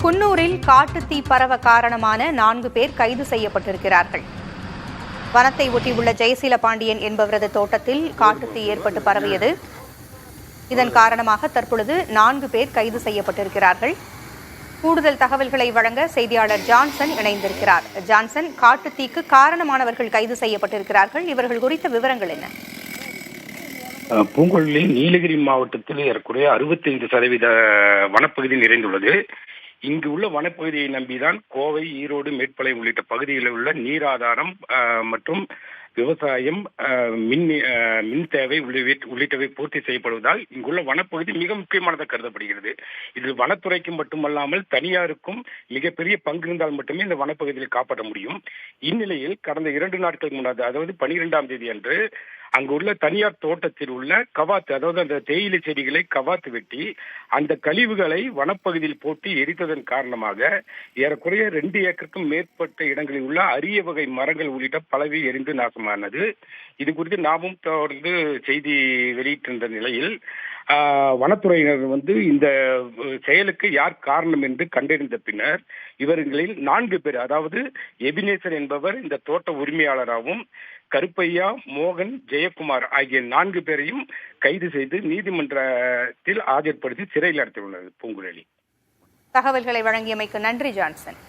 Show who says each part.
Speaker 1: குன்னூரில் காட்டுத்தீ பரவ காரணமான 4 பேர் கைது செய்யப்பட்டிருக்கிறார்கள். வனத்தை ஒட்டியுள்ள ஜெயசீல பாண்டியன் என்பவரது தோட்டத்தில் காட்டுத்தீ ஏற்பட்டு பரவியது. இதன் காரணமாக தற்பொழுது 4 பேர் கைது செய்யப்பட்டிருக்கிறார்கள். கூடுதல் தகவல்களை வழங்க செய்தியாளர் ஜான்சன் இணைந்திருக்கிறார். ஜான்சன், காட்டுத்தீக்கு காரணமானவர்கள் கைது செய்யப்பட்டிருக்கிறார்கள். இவர்கள் குறித்த விவரங்கள் என்ன?
Speaker 2: பூங்கொல்லி நீலகிரி மாவட்டத்தில் ஏறக்குறைய 65% வனப்பகுதி நிறைந்துள்ளது. இங்கு உள்ள வனப்பகுதியை நம்பிதான் கோவை, ஈரோடு, மேட்டுப்பாளையம் உள்ளிட்ட பகுதிகளில் உள்ள நீராதாரம் மற்றும் விவசாயம், மின் தேவை உள்ளிட்டவை பூர்த்தி செய்யப்படுவதால் இங்குள்ள வனப்பகுதி மிக முக்கியமானதாக கருதப்படுகிறது. இதில் வனத்துறைக்கு மட்டுமல்லாமல் தனியாருக்கும் மிகப்பெரிய பங்கு இருந்தால் மட்டுமே இந்த வனப்பகுதியில் காப்பாற்ற முடியும். இந்நிலையில் கடந்த 2 நாட்களுக்கு முன்னாடி, அதாவது 12ஆம் தேதி அன்று அங்குள்ள தனியார் தோட்டத்தில் உள்ள கவாத்து, அதாவது அந்த தேயிலை செடிகளை கவாத்து வெட்டி அந்த கழிவுகளை வனப்பகுதியில் போட்டு எரித்ததன் காரணமாக ஏறக்குறைய 2 ஏக்கருக்கும் மேற்பட்ட இடங்களில் உள்ள அரிய வகை மரங்கள் உள்ளிட்ட பலவை எரிந்து நாசமானது. இது குறித்து நாமும் தொடர்ந்து செய்தி வெளியிட்டிருந்த நிலையில் வனத்துறையினர் இந்த செயலுக்கு யார் காரணம் என்று கண்டறிந்த பின்னர் இவர்களில் 4 பேர், அதாவது எபினேசர் என்பவர் இந்த தோட்ட உரிமையாளராகவும், கருப்பையா, மோகன், ஜெயக்குமார் ஆகிய 4 பேரையும் கைது செய்து நீதிமன்றத்தில் ஆஜர்படுத்தி சிறையில் அடைத்துள்ளது. பூங்குழலி,
Speaker 1: தகவல்களை வழங்கியமைக்கு நன்றி ஜான்சன்.